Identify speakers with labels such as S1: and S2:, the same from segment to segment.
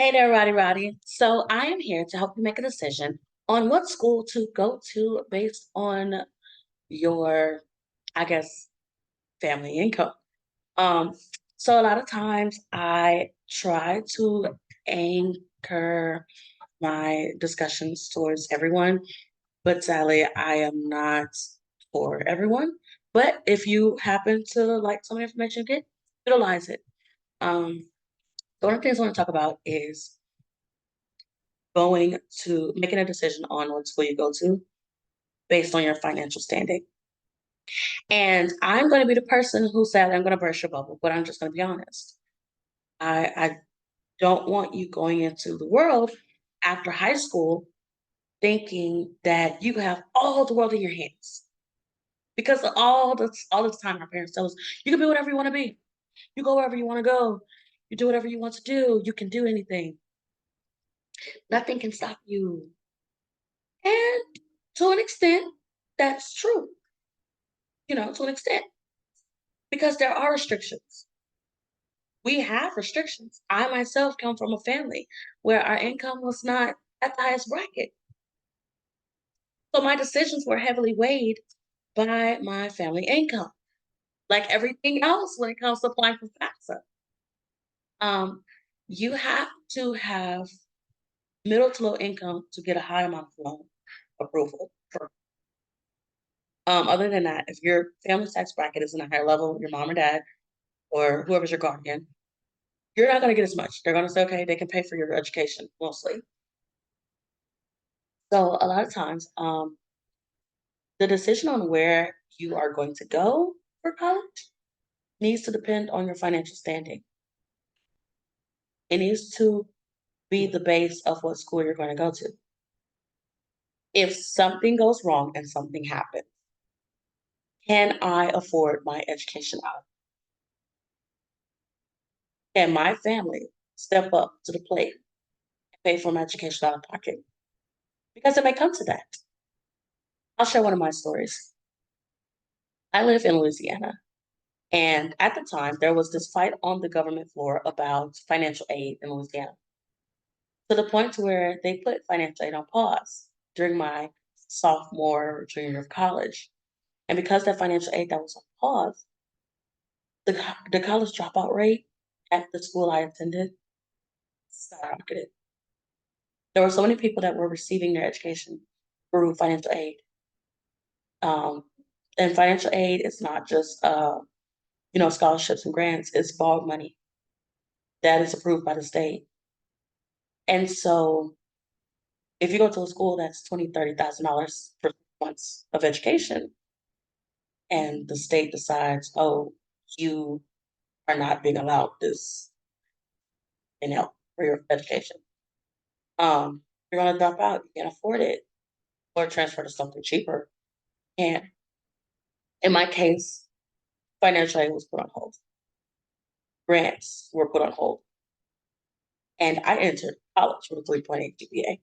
S1: Hey there, Roddy. So I am here to help you make a decision on what school to go to based on your, I guess, family income. Um, so a lot of times I try to anchor my discussions towards everyone, but sadly I am not for everyone. But if you happen to like some of the information you get, utilize it. The one of the things I want to talk about is going to making a decision on what school you go to based on your financial standing. And I'm going to be the person who said I'm going to burst your bubble, but I'm just going to be honest. I don't want you going into the world after high school thinking that you have all the world in your hands. Because all the time our parents tell us you can be whatever you want to be. You go wherever you want to go. You do whatever you want to do. You can do anything. Nothing can stop you. And to an extent, that's true, to an extent, because there are restrictions. We have restrictions. I myself come from a family where our income was not at the highest bracket. So my decisions were heavily weighed by my family income, like everything else when it comes to applying for FAFSA. Um, you have to have middle to low income to get a high amount of loan approval. Other than that, if your family tax bracket is in a higher level, your mom or dad, or whoever's your guardian, you're not going to get as much. They're going to say, okay, they can pay for your education mostly. So a lot of times, the decision on where you are going to go for college needs to depend on your financial standing. It needs to be the base of what school you're going to go to. If something goes wrong and something happens, can I afford my education out? Can my family step up to the plate and pay for my education out of pocket? Because it may come to that. I'll share one of my stories. I live in Louisiana. And at the time, there was this fight on the government floor about financial aid in Louisiana, to the point to where they put financial aid on pause during my sophomore, junior year of college. And because that financial aid that was on pause, the college dropout rate at the school I attended skyrocketed. There were so many people that were receiving their education through financial aid. Um, and financial aid is not just scholarships and grants, it's borrowed money that is approved by the state. And so if you go to a school that's $20,000, $30,000 for 6 months of education, and the state decides, oh, you are not being allowed this, for your education, you're gonna drop out. You can't afford it, or transfer to something cheaper. And in my case, financial aid was put on hold. Grants were put on hold, and I entered college with a 3.8 GPA.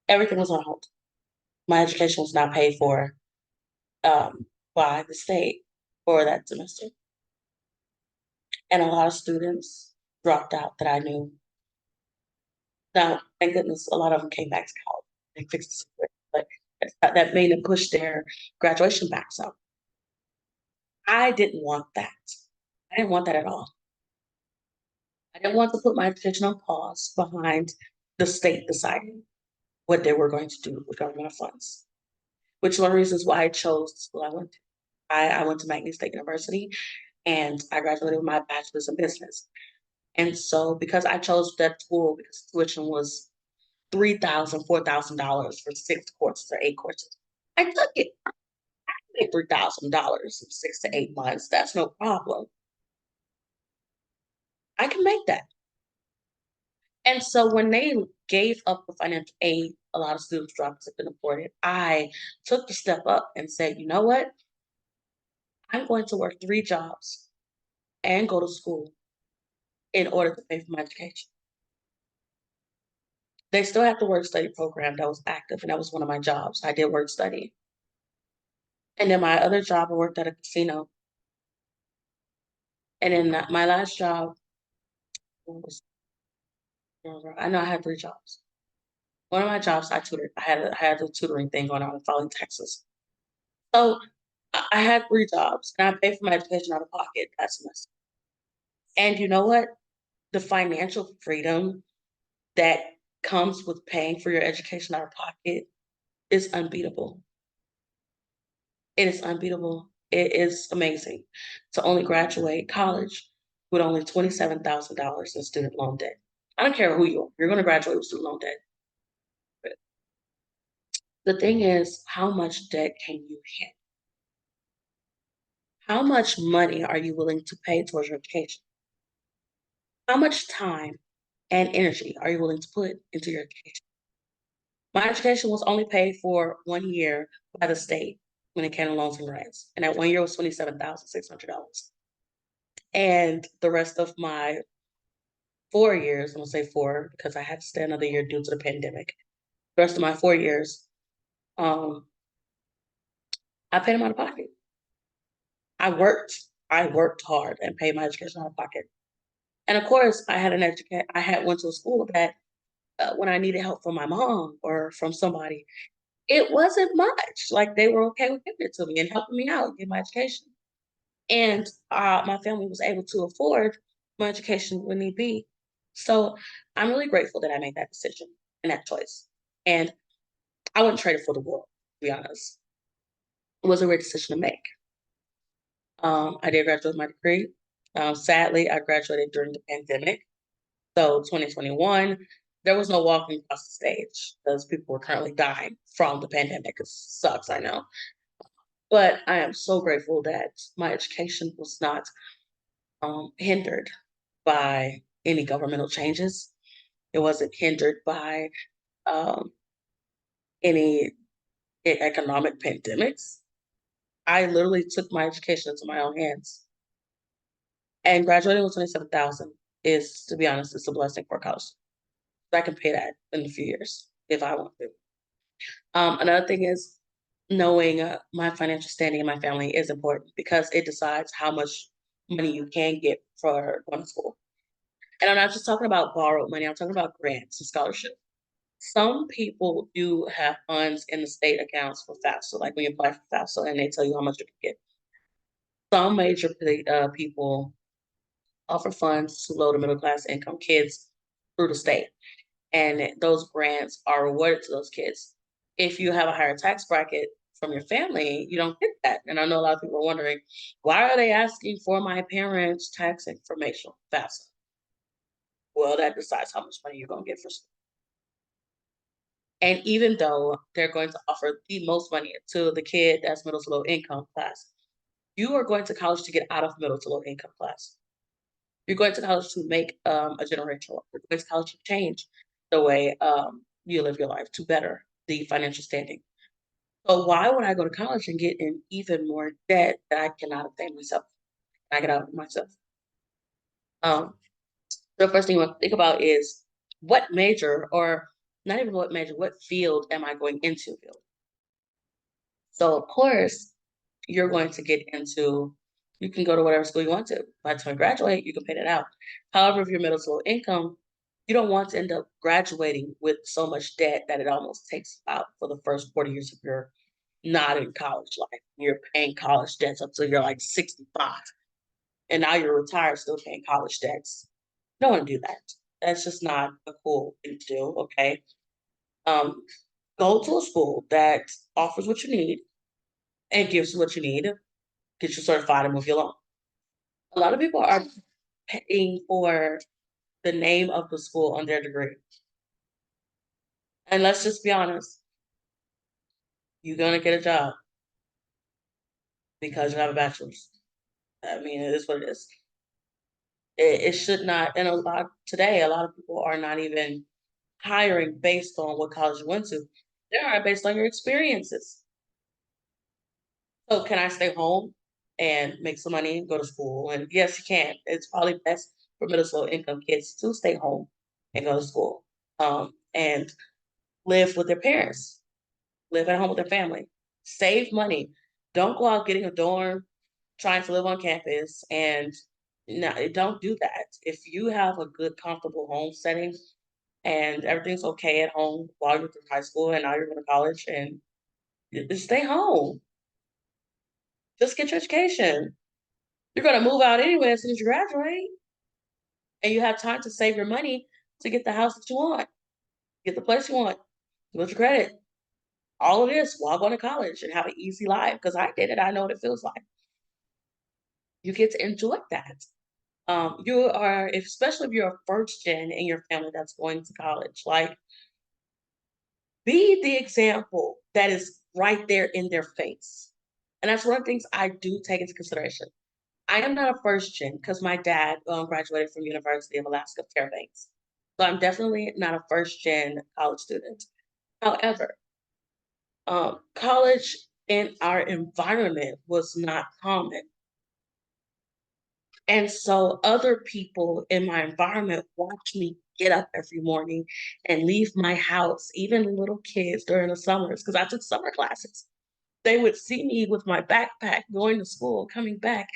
S1: Everything was on hold. My education was not paid for by the state for that semester. And a lot of students dropped out that I knew. Now, thank goodness, a lot of them came back to college. They fixed the situation, but that made them push their graduation back some. I didn't want that. I didn't want that at all. I didn't want to put my education on pause behind the state deciding what they were going to do with government funds, which is one of the reasons why I chose the school I went to. I went to McNeese State University, and I graduated with my bachelor's in business. And so because I chose that school because tuition was $3,000, $4,000 for 6 courses or 8 courses, I took it. I made $3,000 in 6 to 8 months. That's no problem. I can make that. And so when they gave up the financial aid, a lot of students dropped because they couldn't afford it. I took the step up and said, you know what? I'm going to work 3 jobs and go to school in order to pay for my education. They still have the work study program that was active, and that was one of my jobs. I did work study. And then my other job, I worked at a casino. And then my last job was I know I had 3 jobs. One of my jobs, I tutored. I had a tutoring thing going on in filing taxes. So, I had 3 jobs, and I paid for my education out of pocket that semester. And you know what? The financial freedom that comes with paying for your education out of pocket is unbeatable. It is unbeatable. It is amazing to only graduate college with only $27,000 in student loan debt. I don't care who you are, you're gonna graduate with student loan debt. But the thing is, how much debt can you handle? How much money are you willing to pay towards your education? How much time and energy are you willing to put into your education? My education was only paid for 1 year by the state when it came to loans and grants, and that 1 year was $27,600. And the rest of my 4 years, I'm gonna say 4 because I had to stay another year due to the pandemic. The rest of my 4 years, um, I paid them out of pocket. I worked hard and paid my education out of pocket. And of course, I had went to a school that, when I needed help from my mom or from somebody, it wasn't much. Like, they were okay with giving it to me and helping me out get my education. And, my family was able to afford my education when need be. So, I'm really grateful that I made that decision and that choice. And I wouldn't trade it for the world, to be honest. It was a great decision to make. I did graduate with my degree. Sadly, I graduated during the pandemic. So 2021, there was no walking across the stage because people were currently dying from the pandemic. It sucks, I know. But I am so grateful that my education was not hindered by any governmental changes. It wasn't hindered by um, any economic pandemics. I literally took my education into my own hands. And graduating with 27,000 is, to be honest, it's a blessing for a college. I can pay that in a few years if I want to. Another thing is knowing my financial standing in my family is important because it decides how much money you can get for going to school. And I'm not just talking about borrowed money, I'm talking about grants and scholarships. Some people do have funds in the state accounts for FAFSA, like when you apply for FAFSA and they tell you how much you can get. Some major people offer funds to low to middle class income kids through the state, and those grants are rewarded to those kids. If you have a higher tax bracket from your family, you don't get that. And I know a lot of people are wondering, why are they asking for my parents' tax information fast? Well, that decides how much money you're going to get for school. And even though they're going to offer the most money to the kid that's middle to low income class, you are going to college to get out of middle to low income class. You're going to college to make a generational. You're going to college to change the way you live your life to better the financial standing. So why would I go to college and get in even more debt that I cannot obtain myself? I get out of myself. Um, the first thing you want to think about is what major, or not even what major, what field am I going into? So of course, you're going to get into. You can go to whatever school you want to. By the time you graduate, you can pay that out. However, if you're middle to low income, you don't want to end up graduating with so much debt that it almost takes you out for the first 40 years of your not in college life. You're paying college debts up till you're like 65. And now you're retired still paying college debts. You don't want to do that. That's just not a cool thing to do, okay? Um, Go to a school that offers what you need and gives you what you need, get you certified and move you along. A lot of people are paying for the name of the school on their degree. And let's just be honest, you're gonna get a job because you have a bachelor's. I mean, it is what it is. It should not, and a lot of people are not even hiring based on what college you went to. They're hiring based on your experiences. So can I stay home and make some money, go to school? And yes, you can. It's probably best for middle school income kids to stay home and go to school. And live with their parents, live at home with their family, save money. Don't go out getting a dorm, trying to live on campus, and no, don't do that. If you have a good, comfortable home setting, and everything's okay at home while you're through high school and now you're going to college and just stay home. Just get your education. You're going to move out anyway as soon as you graduate, and you have time to save your money to get the house that you want, get the place you want, build your credit. All of this while going to college and have an easy life because I did it. I know what it feels like. You get to enjoy that. You are, especially if you're a first gen in your family that's going to college, like be the example that is right there in their face. And that's one of the things I do take into consideration. I am not a first gen because my dad graduated from University of Alaska Fairbanks. So I'm definitely not a first gen college student. However, college in our environment was not common. And so other people in my environment watch me get up every morning and leave my house, even little kids during the summers, because I took summer classes. They would see me with my backpack going to school, coming back,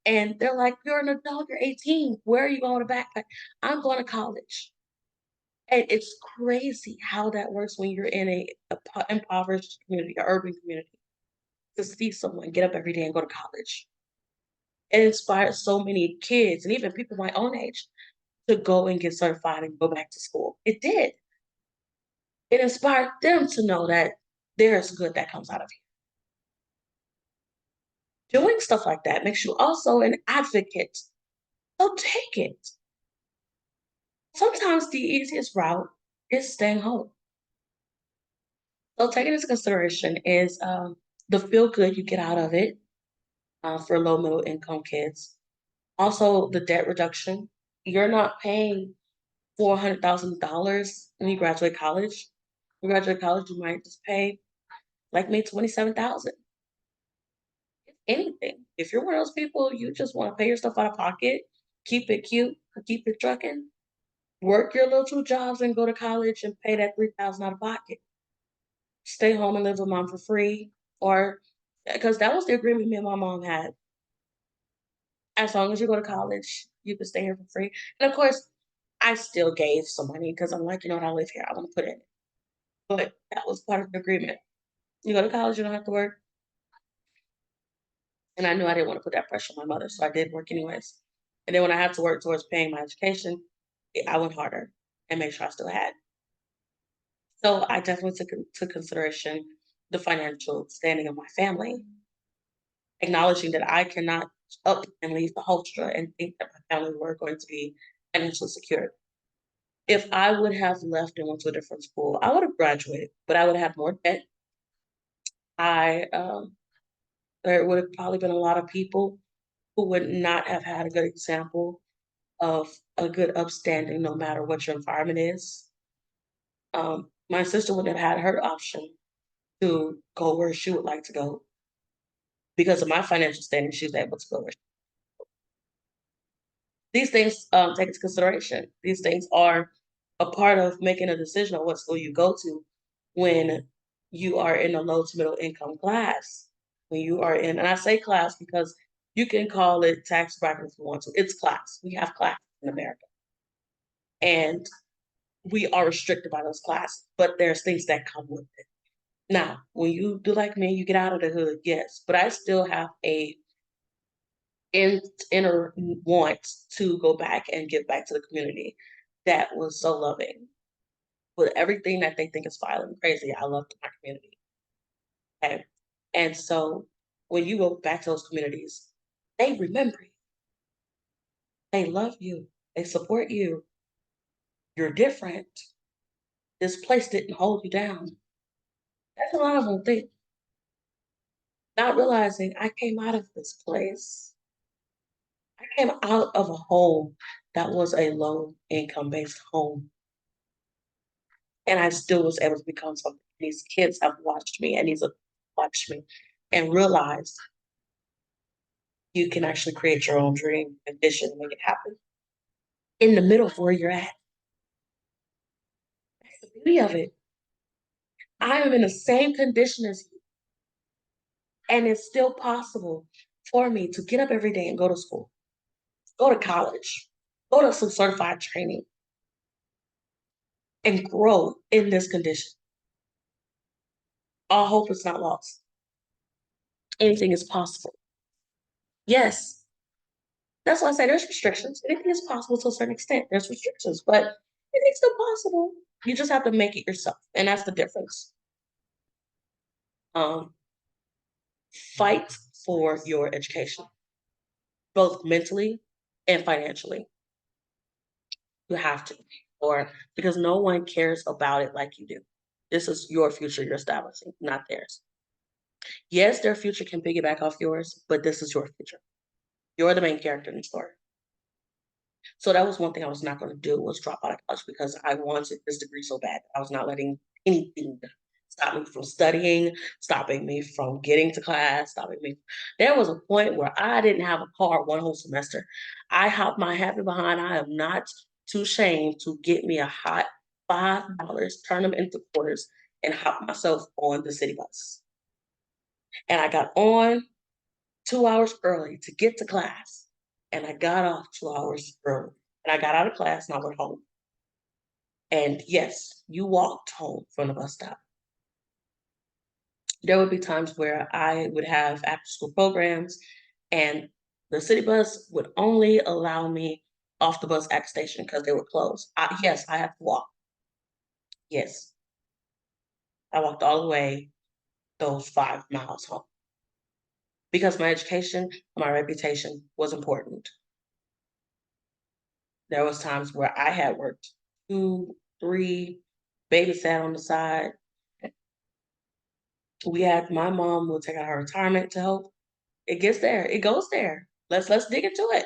S1: and they're like, "You're an adult, you're 18. Where are you going with a backpack?" I'm going to college. And it's crazy how that works when you're in a impoverished community, a urban community, to see someone get up every day and go to college. It inspired so many kids and even people my own age to go and get certified and go back to school. It did. It inspired them to know that there's good that comes out of you. Doing stuff like that makes you also an advocate. So take it. Sometimes the easiest route is staying home. So taking into consideration is the feel good you get out of it for low middle income kids. Also, the debt reduction. You're not paying $400,000 when you graduate college. When you graduate college, you might just pay like me 27,000. Anything. If you're one of those people, you just want to pay your stuff out of pocket, keep it cute, keep it trucking, work your little two jobs and go to college and pay that 3,000 out of pocket. Stay home and live with mom for free, or because that was the agreement me and my mom had. As long as you go to college, you can stay here for free. And of course, I still gave some money because I'm like, you know what, I live here. I want to put it. But that was part of the agreement. You go to college, you don't have to work. And I knew I didn't want to put that pressure on my mother, so I did work anyways. And then when I had to work towards paying my education, I went harder and made sure I still had. So I definitely took into consideration the financial standing of my family, acknowledging that I cannot up and leave the Hofstra and think that my family were going to be financially secure. If I would have left and went to a different school, I would have graduated, but I would have had more debt. I there would have probably been a lot of people who would not have had a good example of a good upstanding no matter what your environment is. My sister wouldn't have had her option to go where she would like to go because of my financial standing. She was able to go where these things take into consideration. These things are a part of making a decision on what school you go to when you are in a low to middle income class. When you are in, and I say class because you can call it tax bracket if you want to. It's class. We have class in America. And we are restricted by those classes, but there's things that come with it. Now, when you do like me, you get out of the hood, yes, but I still have a in, inner want to go back and give back to the community that was so loving. With everything that they think is violent and crazy, I love my community. Okay. And so when you go back to those communities, they remember you. They love you. They support you. You're different. This place didn't hold you down. That's a lot of them think. Not realizing I came out of this place. I came out of a home that was a low income based home. And I still was able to become something. These kids have watched me and these have watched me and realized you can actually create your own dream and vision and make it happen in the middle of where you're at. That's the beauty of it. I am in the same condition as you, and it's still possible for me to get up every day and go to school, go to college, go to some certified training, and grow in this condition. All hope is not lost. Anything is possible. Yes, that's why I say there's restrictions. Anything is possible to a certain extent. There's restrictions, but anything's still possible. You just have to make it yourself, and that's the difference. Um, Fight for your education, both mentally and financially. You have to, or because no one cares about it like you do. This is your future you're establishing, not theirs. Yes, their future can piggyback off yours, but this is your future. You're the main character in the story. So that was one thing I was not going to do was drop out of college because I wanted this degree so bad. I was not letting anything stop me from studying, stopping me from getting to class, stopping me. There was a point where I didn't have a car one whole semester. I hopped my happy behind. I am not too ashamed to get me a hot $5, turn them into quarters, and hop myself on the city bus. And I got on 2 hours early to get to class. And I got off 2 hours early. And I got out of class and I went home. And yes, you walked home from the bus stop. There would be times where I would have after school programs and the city bus would only allow me off the bus at the station because they were closed. Yes, I have to walk. Yes, I walked all the way those 5 miles home because my education, my reputation was important. There was times where I had worked 2, 3, babysat on the side. We had my mom will take out her retirement to help. It gets there. It goes there. Let's dig into it.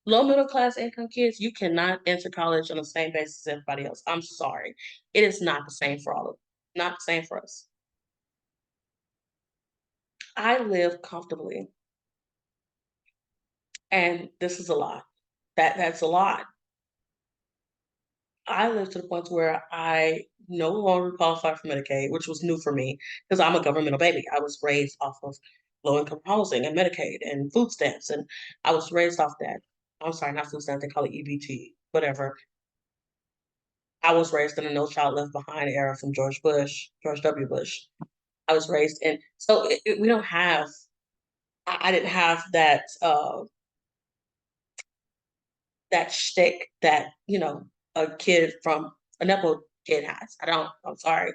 S1: Low middle class income kids, you cannot enter college on the same basis as everybody else. I'm sorry. It is not the same for all of them. Not the same for us. I live comfortably, and this is a lot. That's a lot. I lived to the point where I no longer qualified for Medicaid, which was new for me because I'm a governmental baby. I was raised off of low income housing and Medicaid and food stamps, and I was raised off that. I'm sorry, not food stamps, they call it EBT, whatever. I was raised in a No Child Left Behind era from George W. Bush. I was raised in, so we don't have, I didn't have that shtick that, a kid from a Nepo kid has. I don't, I'm sorry.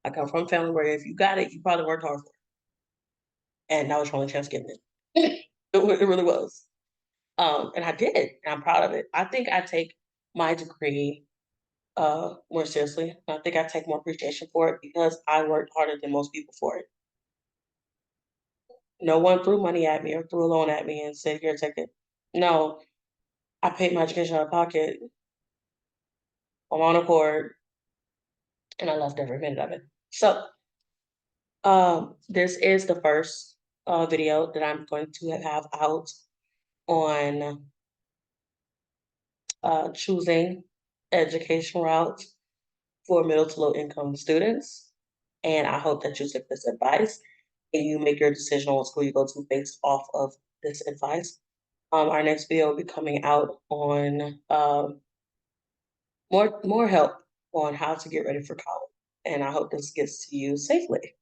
S1: I come from a family where if you got it, you probably worked hard for it. And that was your only chance getting it. It really was. And I did, and I'm proud of it. I think I take my degree more seriously. I think I take more appreciation for it because I worked harder than most people for it. No one threw money at me or threw a loan at me and said, here, take it. No, I paid my education out of pocket on my own accord, and I loved every minute of it. So, this is the first video that I'm going to have out on choosing education routes for middle to low income students. And I hope that you take this advice and you make your decision on what school you go to based off of this advice. Our next video will be coming out on more help on how to get ready for college. And I hope this gets to you safely.